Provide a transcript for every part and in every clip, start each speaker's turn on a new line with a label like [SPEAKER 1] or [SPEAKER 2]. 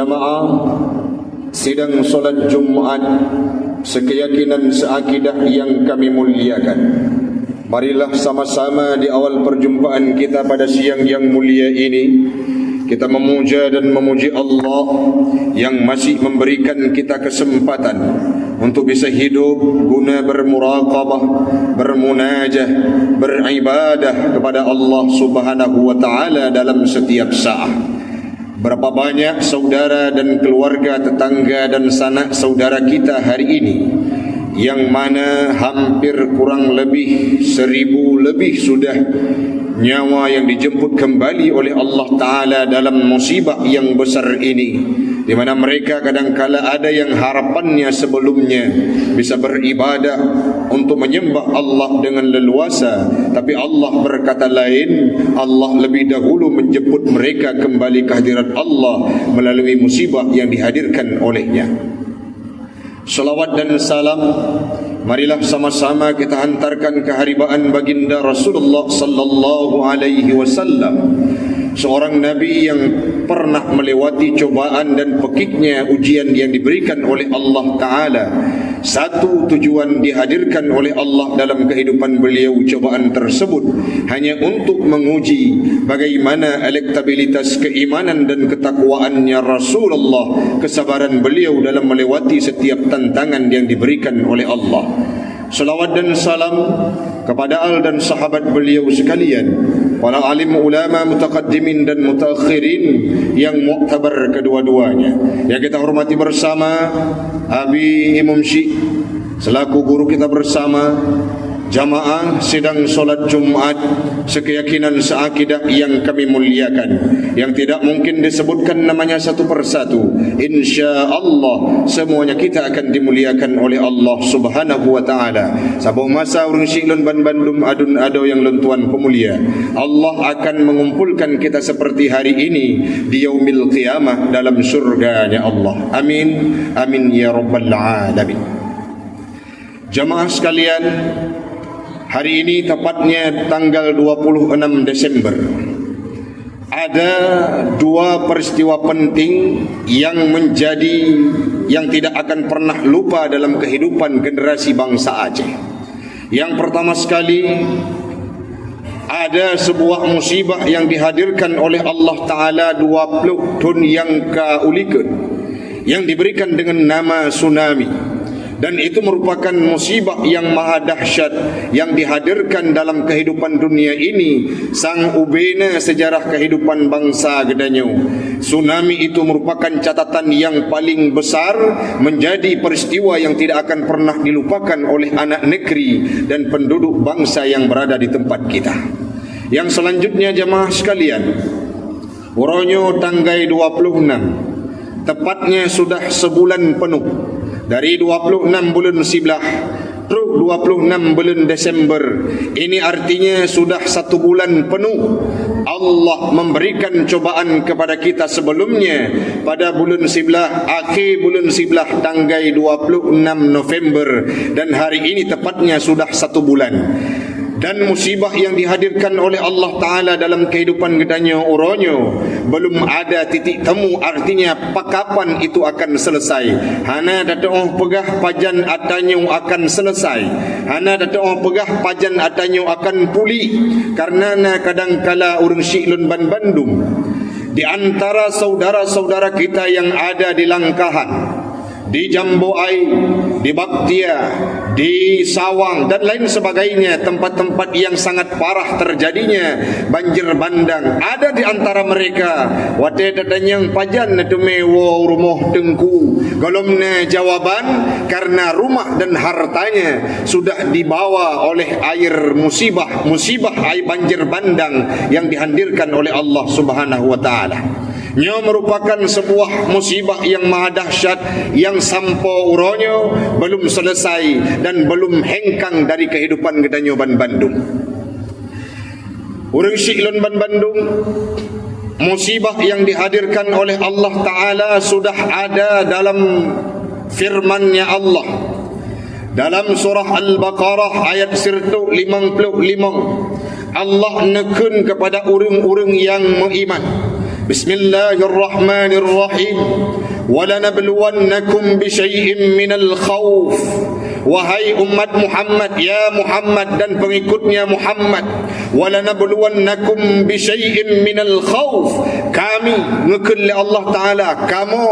[SPEAKER 1] Jamaah sidang solat Jumat sekeyakinan seakidah yang kami muliakan, marilah sama-sama di awal perjumpaan kita pada siang yang mulia ini kita memuja dan memuji Allah yang masih memberikan kita kesempatan untuk bisa hidup guna bermuraqabah, bermunajah, beribadah kepada Allah Subhanahu wa taala dalam setiap saat. Berapa banyak saudara dan keluarga, tetangga dan sanak saudara kita hari ini yang mana hampir kurang lebih 1000 lebih sudah nyawa yang dijemput kembali oleh Allah Ta'ala dalam musibah yang besar ini, di mana mereka kadangkala ada yang harapannya sebelumnya bisa beribadah untuk menyembah Allah dengan leluasa, tapi Allah berkata lain. Allah lebih dahulu menjemput mereka kembali ke hadirat Allah melalui musibah yang dihadirkan olehnya. Salawat dan salam marilah sama-sama kita hantarkan keharibaan baginda Rasulullah sallallahu alaihi wasallam, seorang nabi yang pernah melewati cobaan dan pekiknya ujian yang diberikan oleh Allah Ta'ala. Satu tujuan dihadirkan oleh Allah dalam kehidupan beliau cobaan tersebut hanya untuk menguji bagaimana elektabilitas keimanan dan ketakwaannya Rasulullah, kesabaran beliau dalam melewati setiap tantangan yang diberikan oleh Allah. Salawat dan salam kepada al dan sahabat beliau sekalian, para alim ulama mutaqaddimin dan mutaakhirin yang muktabar kedua-duanya, yang kita hormati bersama Abi Imam Syekh selaku guru kita bersama, jamaah sidang solat Jumat sekeyakinan seakidah yang kami muliakan, yang tidak mungkin disebutkan namanya satu persatu. InsyaAllah semuanya kita akan dimuliakan oleh Allah Subhanahu wa ta'ala. Sabuh masa urung syiklun ban bandum adun ado yang lentuan pemulia, Allah akan mengumpulkan kita seperti hari ini di yaumil qiyamah dalam surganya Allah. Amin, amin ya rabbal alamin. Jamaah sekalian, hari ini tepatnya tanggal 26 Desember ada dua peristiwa penting yang tidak akan pernah lupa dalam kehidupan generasi bangsa Aceh. Yang pertama sekali, ada sebuah musibah yang dihadirkan oleh Allah Ta'ala 20 tahun yang kaulikan, yang diberikan dengan nama tsunami. Dan itu merupakan musibah yang maha dahsyat yang dihadirkan dalam kehidupan dunia ini, sang ubena sejarah kehidupan bangsa Gedanyo. Tsunami itu merupakan catatan yang paling besar, menjadi peristiwa yang tidak akan pernah dilupakan oleh anak negeri dan penduduk bangsa yang berada di tempat kita. Yang selanjutnya jamaah sekalian, Uronyo tanggal 26, tepatnya sudah sebulan penuh dari 26 bulan Siblah terus 26 bulan Desember. Ini artinya sudah 1 bulan penuh Allah memberikan cobaan kepada kita sebelumnya pada bulan Siblah, akhir bulan Siblah tanggal 26 November, dan hari ini tepatnya sudah 1 bulan. Dan musibah yang dihadirkan oleh Allah Ta'ala dalam kehidupan Gedanyo Uronyo belum ada titik temu, artinya kapan itu akan selesai. Hana datang pegah pajan atanyo akan selesai, hana datang pegah pajan atanyo akan pulih. Karena kadangkala urang syiklun ban Bandung, di antara saudara-saudara kita yang ada di Langkahan, di Jambuai, di Baktia, di Sawang dan lain sebagainya, tempat-tempat yang sangat parah terjadinya banjir bandang, ada di antara mereka wate dadanyang pajan tumewo rumah tengku golomna jawaban karena rumah dan hartanya sudah dibawa oleh air musibah air banjir bandang yang dihadirkan oleh Allah Subhanahu wa taala. Nya merupakan sebuah musibah yang maha dahsyat yang sampo uronyo belum selesai dan belum hengkang dari kehidupan Gedanyo ban Bandung. Urang syiklun ban Bandung, musibah yang dihadirkan oleh Allah Ta'ala sudah ada dalam firman-Nya Allah dalam surah Al-Baqarah ayat 155. Allah nekun kepada urang-urang yang beriman, Bismillahirrahmanirrahim. Walanabluwannakum bisyai'in minal khawf. Wahai umat Muhammad, ya Muhammad dan pengikutnya Muhammad, walanabluwannakum bisyai'in minal khawf. Kami ngekeli Allah Ta'ala, kamu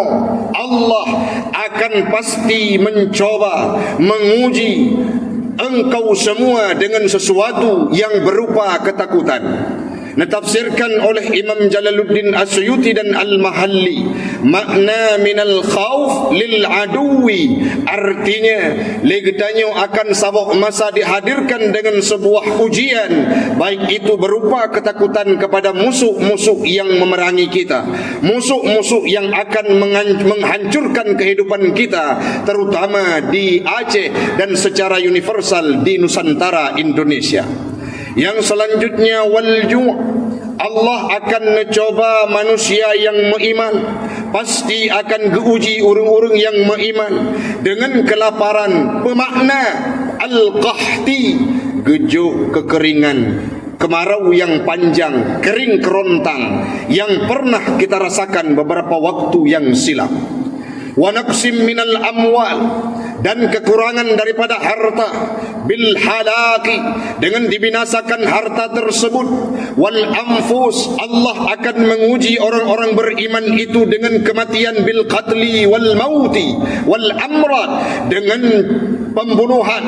[SPEAKER 1] Allah akan pasti mencoba, menguji engkau semua dengan sesuatu yang berupa ketakutan. Ditafsirkan oleh Imam Jalaluddin As-Suyuti dan Al-Mahalli, makna minal khawf lil aduwi, artinya legetanyo akan sabuk masa dihadirkan dengan sebuah ujian, baik itu berupa ketakutan kepada musuh-musuh yang memerangi kita, musuh-musuh yang akan menghancurkan kehidupan kita, terutama di Aceh dan secara universal di Nusantara Indonesia. Yang selanjutnya, wal-ju', Allah akan mencoba manusia yang beriman, pasti akan diuji orang-orang yang beriman dengan kelaparan, bermakna al-qahti, gejuk, kekeringan, kemarau yang panjang, kering kerontang yang pernah kita rasakan beberapa waktu yang silam. Wa naqsim minal amwal, dan kekurangan daripada harta, bil halaki, dengan dibinasakan harta tersebut, wal anfus, Allah akan menguji orang-orang beriman itu dengan kematian, bil qatli wal mauti wal amrad, dengan pembunuhan,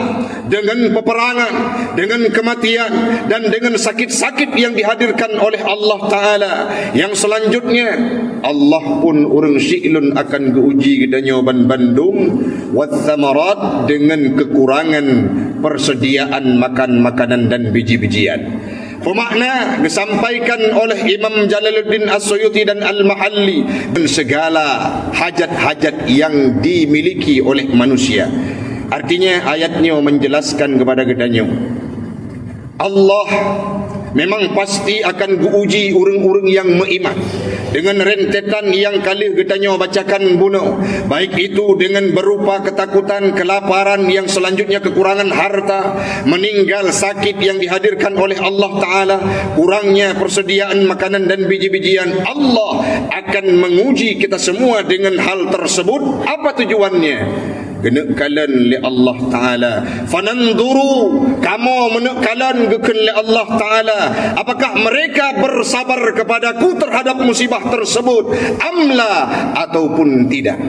[SPEAKER 1] dengan peperangan, dengan kematian, dan dengan sakit-sakit yang dihadirkan oleh Allah Ta'ala. Yang selanjutnya, Allah pun urang syi'lun akan diuji gedanya Bandung wathamarat, dengan kekurangan persediaan makan makanan dan biji-bijian. Pemakna disampaikan oleh Imam Jalaluddin As-Suyuti dan Al-Mahalli, dan segala hajat-hajat yang dimiliki oleh manusia. Artinya ayatnya menjelaskan kepada gedanya, Allah memang pasti akan diuji orang-orang yang beriman dengan rentetan yang kali gedanya bacakan bunuh, baik itu dengan berupa ketakutan, kelaparan, yang selanjutnya kekurangan harta, meninggal, sakit yang dihadirkan oleh Allah Ta'ala, kurangnya persediaan makanan dan biji-bijian. Allah akan menguji kita semua dengan hal tersebut. Apa tujuannya? Genekalan li Allah Ta'ala, fananduru, kamu menekalan geken li Allah Ta'ala, apakah mereka bersabar kepadaku terhadap musibah tersebut, amla, ataupun tidak.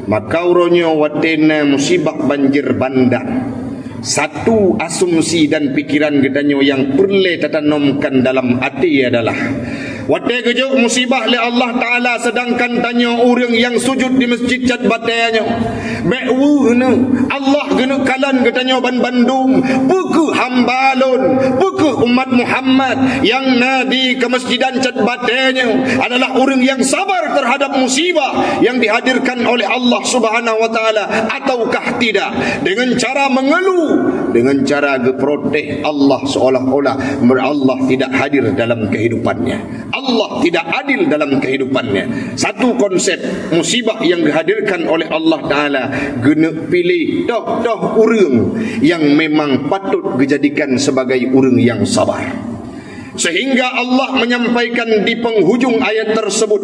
[SPEAKER 1] Maka uronyo watena musibah banjir bandang, satu asumsi dan pikiran gedanyo yang perlu tatanamkan dalam hati adalah, wate gejo musibah li Allah Ta'ala, sedangkan tanya orang yang sujud di masjid cat batanya be'wuhna Allah gena kalan gedanyo Bandung, buku hambalun, buku umat Muhammad yang nadi ke masjidan cat batanya adalah orang yang sabar terhadap musibah yang dihadirkan oleh Allah Subhanahu wa Ta'ala, ataukah tidak, dengan cara mengeluh, dengan cara geproteh Allah, seolah-olah Allah tidak hadir dalam kehidupannya, Allah tidak adil dalam kehidupannya. Satu konsep musibah yang dihadirkan oleh Allah Ta'ala, gena pilih doh urang yang memang patut dijadikan sebagai urang yang sabar. Sehingga Allah menyampaikan di penghujung ayat tersebut,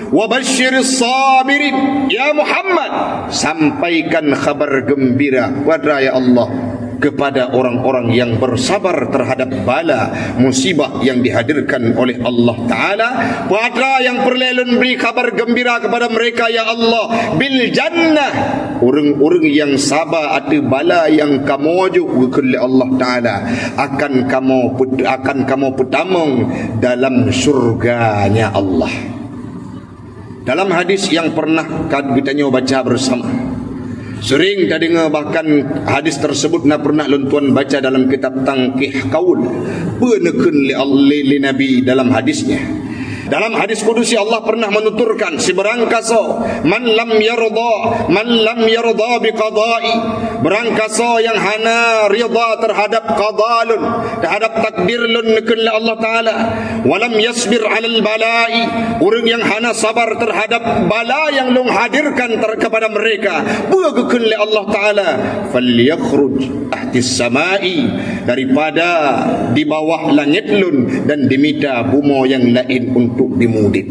[SPEAKER 1] wabasyiris sabirin, ya Muhammad, sampaikan kabar gembira kepada ya Allah kepada orang-orang yang bersabar terhadap bala musibah yang dihadirkan oleh Allah Ta'ala. Pada yang perlelun beri kabar gembira kepada mereka ya Allah, bil jannah, orang-orang yang sabar atas bala yang kamu juga oleh Allah Ta'ala, akan kamu putamong dalam surganya Allah. Dalam hadis yang pernah kita baca bersama, sering tadi bahkan hadis tersebut na pernah luntuan baca dalam kitab Tangkih Qaul, peneken li Nabi dalam hadisnya. Dalam hadis kudusi Allah pernah menuturkan, seberangkaso man lam yarda biqada'i, berangkaso yang hana rida terhadap qadalun, terhadap takdirlun nekun Allah Ta'ala, walam yasbir alal bala'i, orang yang hana sabar terhadap bala yang long hadirkan kepada mereka, buagukun li Allah Ta'ala, falyakhruj ahtis samai, daripada di bawah langit lun, dan diminta bumo yang lain untuk dimudit.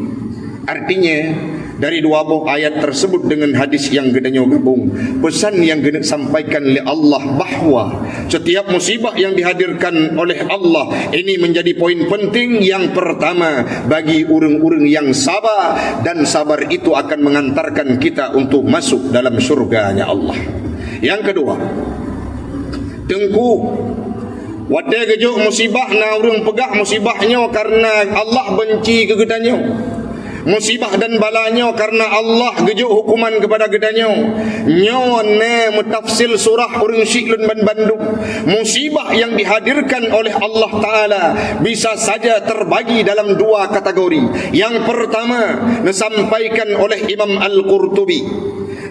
[SPEAKER 1] Artinya dari dua buah ayat tersebut dengan hadis yang gedenya gabung, pesan yang kena sampaikan oleh Allah bahawa setiap musibah yang dihadirkan oleh Allah ini menjadi poin penting. Yang pertama, bagi orang-orang yang sabar, dan sabar itu akan mengantarkan kita untuk masuk dalam syurganya Allah. Yang kedua, tengku wadah gejuk musibah na orang pegah musibahnya karena Allah benci kegedannya. Musibah dan balanya karena Allah gejuk hukuman kepada gedanya. Nyone mutafsil surah urang Syiklun ban Bandung. Musibah yang dihadirkan oleh Allah Ta'ala bisa saja terbagi dalam dua kategori. Yang pertama disampaikan oleh Imam Al-Qurtubi,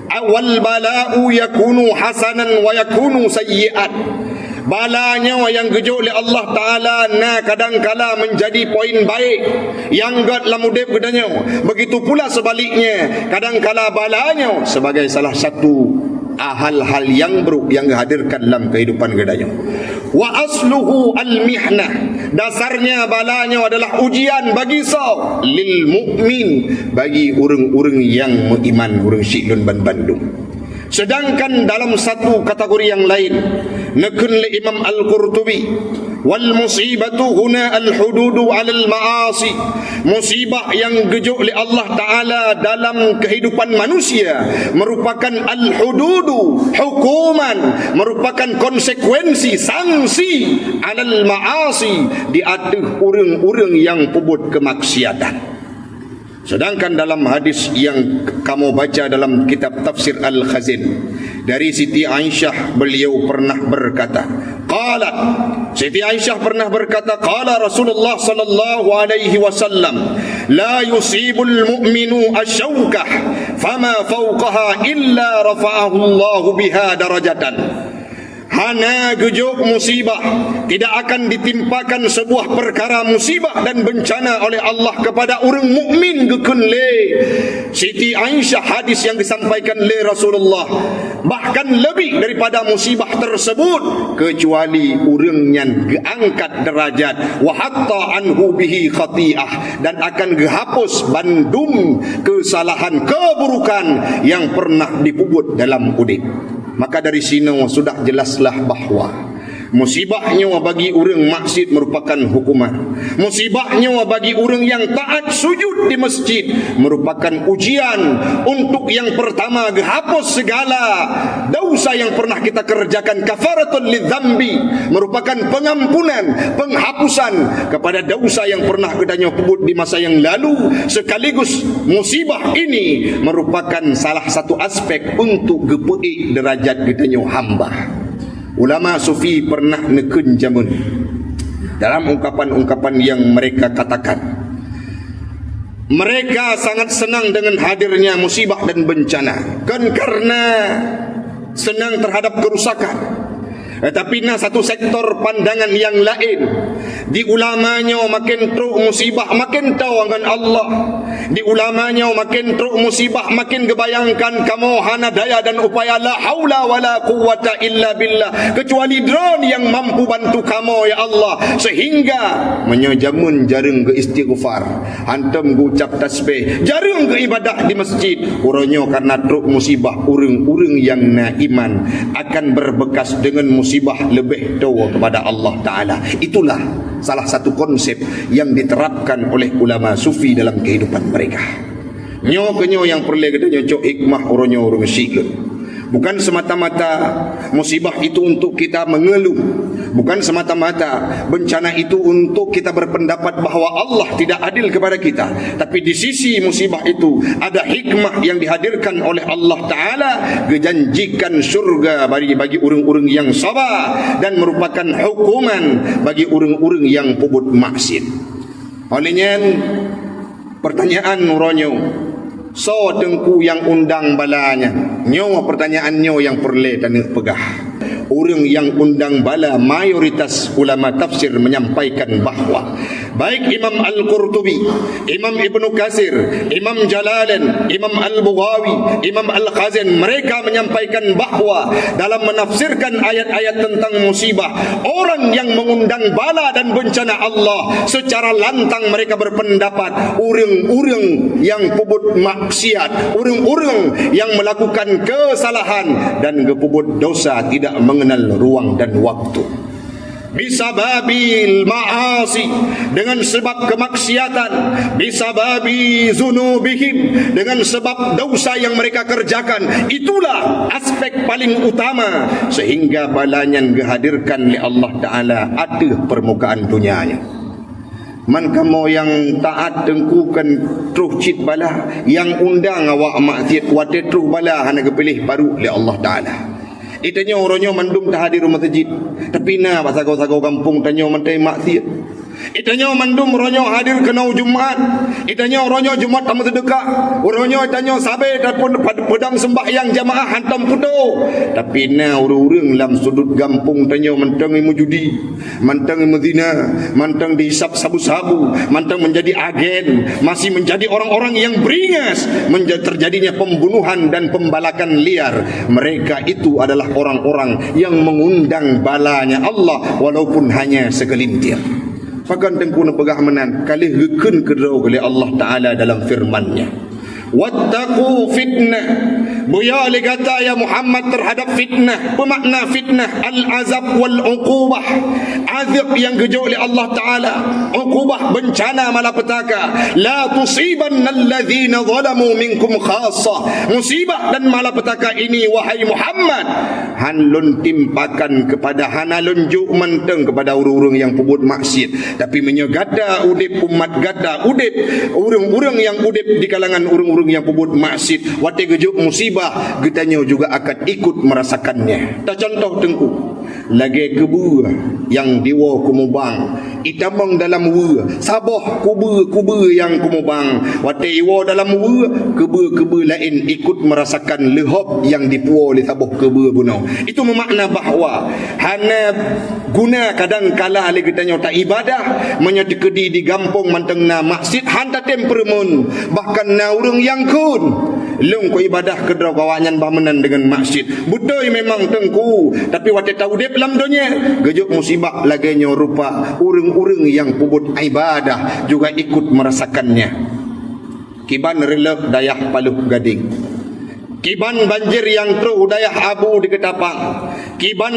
[SPEAKER 1] awal bala'u yakunu hasanan wa yakunu sayyi'at. Balanya yang gejuk oleh Allah Ta'ala na kadangkala menjadi poin baik yang gad lamudib gedanya. Begitu pula sebaliknya, kadangkala balanya sebagai salah satu hal-hal yang buruk yang dihadirkan dalam kehidupan gedanya. Wa asluhu al-mihnah, dasarnya balanya adalah ujian bagi lil mukmin, bagi orang-orang yang beriman, orang Syiklun ban Bandung. Sedangkan dalam satu kategori yang lain nakun li Imam Al-Qurtubi, wal musibatu huna al-hududu 'ala al-ma'asi. Musibah yang gejuk oleh Allah Ta'ala dalam kehidupan manusia merupakan al-hududu, hukuman, merupakan konsekuensi, sanksi 'ala al-ma'asi di atas orang-orang yang pebut kemaksiatan. Sedangkan dalam hadis yang kamu baca dalam kitab tafsir Al-Khazin dari Siti Aisyah, beliau pernah berkata, qalat, Siti Aisyah pernah berkata, qala Rasulullah sallallahu alaihi wasallam, la yusibul mu'minu asyawkah fama fawqaha illa rafa'ahu Allah biha darajatan. Hana gejuk musibah, tidak akan ditimpakan sebuah perkara musibah dan bencana oleh Allah kepada orang mukmin gekun le Siti Aisyah, hadis yang disampaikan le Rasulullah, bahkan lebih daripada musibah tersebut kecuali orang yang geangkat derajat wa hatta anhu bihi khati'ah, dan akan gehapus bandum kesalahan keburukan yang pernah dipubut dalam udip. Maka dari sini sudah jelaslah bahawa musibahnya bagi orang maksiat merupakan hukuman. Musibahnya bagi orang yang taat sujud di masjid merupakan ujian untuk yang pertama hapus segala dosa yang pernah kita kerjakan, kafaratun lidzambi, merupakan pengampunan, penghapusan kepada dosa yang pernah kita pebut di masa yang lalu. Sekaligus musibah ini merupakan salah satu aspek untuk gepei derajat kita hamba. Ulama sufi pernah nekun jamun dalam ungkapan-ungkapan yang mereka katakan, mereka sangat senang dengan hadirnya musibah dan bencana, kan karena senang terhadap kerusakan. Tetapi satu sektor pandangan yang lain, di ulamanya makin teruk musibah makin tahu dengan Allah. Di ulamanya makin teruk musibah makin kebayangkan kamu hana daya dan upaya, la haula wala quwwata illa billah, kecuali drone yang mampu bantu kamu ya Allah, sehingga menyajamun jarang ke istighfar, hantam ucap tasbih, jarang ke ibadah di masjid. Urangnya karena teruk musibah, urang-urang yang naiman akan berbekas dengan musibah lebih tahu kepada Allah Ta'ala. Itulah salah satu konsep yang diterapkan oleh ulama sufi dalam kehidupan mereka. Nyo yang perlu kita nyocok hikmah orang Syiklun. Bukan semata-mata musibah itu untuk kita mengeluh, bukan semata-mata bencana itu untuk kita berpendapat bahawa Allah tidak adil kepada kita. Tapi di sisi musibah itu ada hikmah yang dihadirkan oleh Allah Ta'ala, gejanjikan syurga bagi orang-orang yang sabar, dan merupakan hukuman bagi orang-orang yang pebut maksiat. Olehnya pertanyaan nuronyo, so tengku yang undang balanya, nyo pertanyaan nyo yang perle dan pegah. Orang yang undang bala, mayoritas ulama tafsir menyampaikan bahawa baik Imam Al-Qurtubi, Imam Ibnu Katsir, Imam Jalalain, Imam Al-Bughawi, Imam Al-Khazin, mereka menyampaikan bahawa dalam menafsirkan ayat-ayat tentang musibah, orang yang mengundang bala dan bencana Allah, secara lantang mereka berpendapat orang-orang yang puput maksiat, orang-orang yang melakukan kesalahan dan kepuput dosa, tidak mengenal ruang dan waktu. Bisababil ma'asi, dengan sebab kemaksiatan, bisababi zunubihim, dengan sebab dosa yang mereka kerjakan. Itulah aspek paling utama sehingga balanya dihadirkan oleh Allah Ta'ala ada permukaan dunianya. Man kamu yang taat tengkukan terus cit bala, yang undang awak maksiat wate terus bala hana kepilih baru oleh Allah Ta'ala. Itanya orangnya mandum tak hadir rumah masjid, tapi na pasagau-sagau kampung tanya mantai maksiat. Itanya mandum orangnya hadir kenau Jumaat, itanya orangnya Jumaat tamu sedekah, orangnya itanya sabar ataupun pedang sembahyang jamaah hantam putu. Tapi na orang-orang dalam sudut kampung tanya mantang ilmu judi, mantang ilmu zina, mantang dihisap sabu-sabu, mantang menjadi agen, masih menjadi orang-orang yang beringas, terjadinya pembunuhan dan pembalakan liar. Mereka itu adalah orang-orang yang mengundang balanya Allah walaupun hanya segelintir. Pakan tengku nak pegah menan kali reken kerau oleh Allah Ta'ala dalam firman-Nya. Wattaqu fitnah. Buya oleh kata ya Muhammad terhadap fitnah. Bermakna fitnah al-azab wal-uqubah. Azab yang gejo oleh Allah Ta'ala, uqubah bencana malapetaka. La tusibanna alladhina zalamu minkum khassah. Musibah dan malapetaka ini wahai Muhammad hanlun timpakan kepada hanalun juk menteng kepada orang-orang yang pebut maksiat, tapi menyegada udip umat gada udip orang-orang yang udip di kalangan orang-orang yang pebut maksiat. Wate gejuk musibah getanya juga akan ikut merasakannya. Tak contoh tengku lagi kebu yang diwa kumubang itamang dalam wu sabah kubu yang kumubang wate iwa dalam wu kebu lain ikut merasakan lehop yang dipuwa oleh sabah kebu buno. Itu memakna bahawa hana guna kadang kala ale getanya tak ibadah menyetekedi di gampung mantengna maksud hanta temperamen bahkan na urang yang kun lung ko ibadah kedrau kawanyan bamenan dengan maksud betul memang tengku, tapi wate tahu dia dalam dunia gejuk musibah laganya rupa urang-urang yang pubut ibadah juga ikut merasakannya. Kiban relak dayah Paluh Gading, kiban banjir yang terus dayah Abu di Ketapang, kiban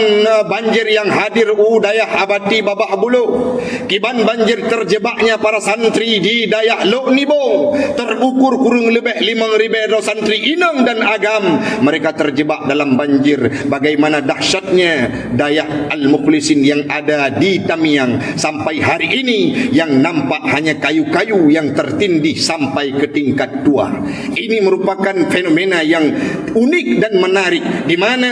[SPEAKER 1] banjir yang hadir dayah Abati Babah Bulu, kiban banjir terjebaknya para santri di dayah Lok Nibong, terukur kurang lebih 5,000 santri Inang dan Agam. Mereka terjebak dalam banjir. Bagaimana dahsyatnya dayah Al-Mukhlisin yang ada di Tamiang sampai hari ini yang nampak hanya kayu-kayu yang tertindih sampai ke tingkat 2. Ini merupakan fenomena yang unik dan menarik, di mana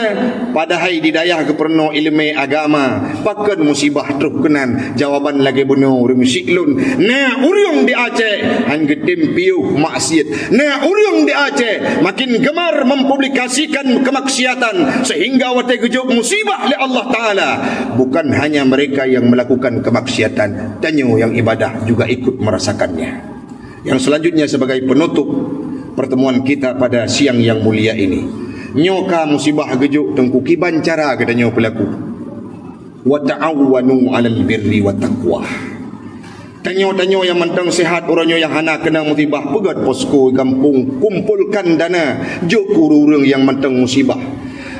[SPEAKER 1] padahal di dayah keperno ilmu agama pakan musibah terus kenan jawaban lagi bunuh urang siklun. Nah urang di Aceh hangge tempiuh maksiat, nah urang di Aceh makin gemar mempublikasikan kemaksiatan sehingga wate gejuk musibah oleh Allah Ta'ala. Bukan hanya mereka yang melakukan kemaksiatan, tanyo yang ibadah juga ikut merasakannya. Yang selanjutnya sebagai penutup pertemuan kita pada siang yang mulia ini, nyoka musibah gejuk tengku kiban cara katanya pelaku wa ta'awanu 'alal birri wa taqwa. Tanyo-tanyo yang mentang sehat orangnya yang hana kena musibah pegat posko kampung kumpulkan dana juk urang yang mentang musibah.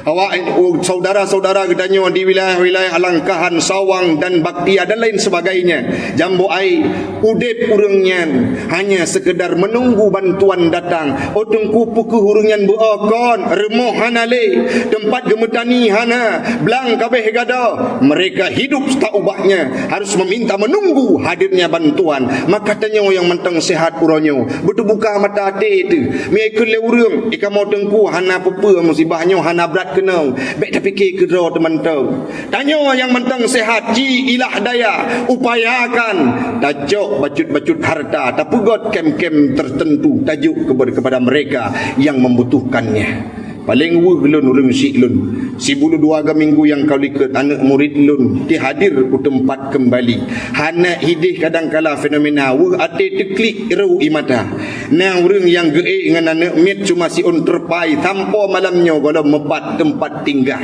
[SPEAKER 1] Awak saudara-saudara katanya di wilayah-wilayah Alangkahan, Sawang dan Baktia dan lain sebagainya, jambu ai udip urangnya hanya sekedar menunggu bantuan datang. Otengku puku urangnya buakon remoh hanale tempat gemetani hana belang kabeh gada. Mereka hidup tak ubahnya harus meminta menunggu hadirnya bantuan. Maka tanya yang mentang sehat urangnya betul buka mata hati tu mi ikut le urang ikamo tengku hana pepe musibahnya hana berat kenal baik tak fikir ke draw teman tahu. Tanya yang mentang sehat ji ilah daya upayakan tajuk bacut-bacut harta tak pugot kem-kem tertentu tajuk kepada mereka yang membutuhkannya. paling lun urang si lun si bulu 2 minggu yang kau liket anak murid lun ti hadir ku tempat kembali hana hidih kadang-kala fenomena ate teklik rau imata na urang yang gee ngan anak mit cuma si on terpai tanpa malamnya kalau mepat tempat tinggal.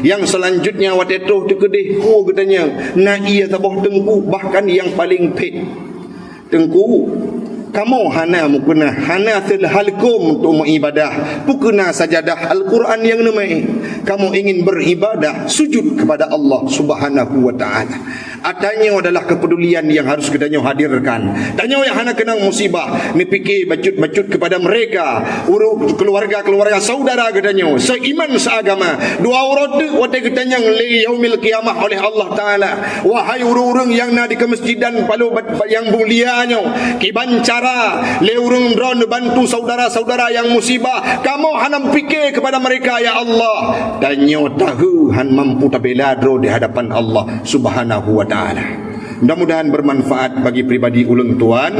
[SPEAKER 1] Yang selanjutnya wateto tekedih ku katanya na ia tabah tengku bahkan yang paling pet tengku kamu hana mukena hana halkum untuk mengibadah bukena sajadah Al-Quran yang namai kamu ingin beribadah sujud kepada Allah Subhanahu wa taala. Atanya adalah kepedulian yang harus kita hadirkan. Tanya yang hana kena musibah ni fikir bacut-bacut kepada mereka keluarga saudara katanya seiman seagama dua orang tu wate katanya li yaumil qiyamah oleh Allah taala wahai urang-urang yang na di kemasjidan palu yang mulianya kibancara le urang dron bantu saudara-saudara yang musibah kamu hanam fikir kepada mereka ya Allah tanya tahu han mampu tabela dro di hadapan Allah Subhanahu wa taala. Mudah-mudahan bermanfaat bagi pribadi ulun tuan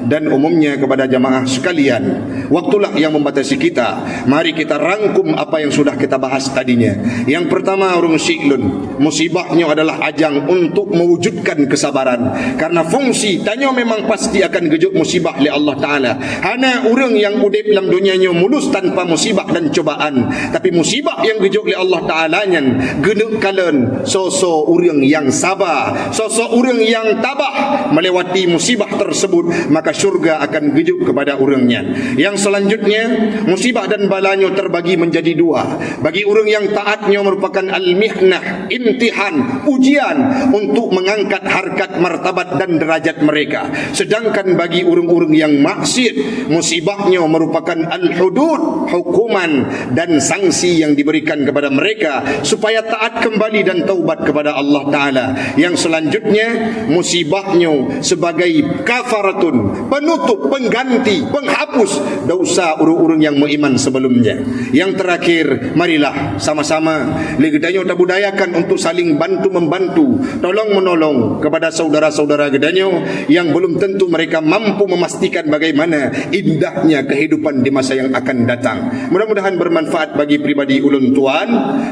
[SPEAKER 1] dan umumnya kepada jamaah sekalian. Waktulah yang membatasi kita. Mari kita rangkum apa yang sudah kita bahas tadinya. Yang pertama urung siklun, musibahnya adalah ajang untuk mewujudkan kesabaran. Karena fungsi tanya memang pasti akan gejuk musibah oleh Allah Taala. Hana urang yang udip dalam dunianya mulus tanpa musibah dan cobaan. Tapi musibah yang gejuk oleh Allah Taala nyan genuk kalen sosok urang yang sabar, sosok urang yang tabah melewati musibah tersebut, maka syurga akan gejuk kepada orangnya. Yang selanjutnya, musibah dan balanya terbagi menjadi 2. Bagi orang yang taatnya merupakan al-mihnah, imtihan, ujian untuk mengangkat harkat, martabat dan derajat mereka. Sedangkan bagi orang-orang yang maksiat, musibahnya merupakan al-hudud, hukuman dan sanksi yang diberikan kepada mereka supaya taat kembali dan taubat kepada Allah Ta'ala. Yang selanjutnya, musibahnya sebagai kafaratun, penutup, pengganti, penghapus dosa urang-urang yang beriman sebelumnya. Yang terakhir, marilah sama-sama legedanya kita budayakan untuk saling bantu-membantu, tolong-menolong kepada saudara-saudara gedanya yang belum tentu mereka mampu memastikan bagaimana indahnya kehidupan di masa yang akan datang. Mudah-mudahan bermanfaat bagi pribadi ulun tuan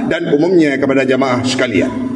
[SPEAKER 1] dan umumnya kepada jamaah sekalian.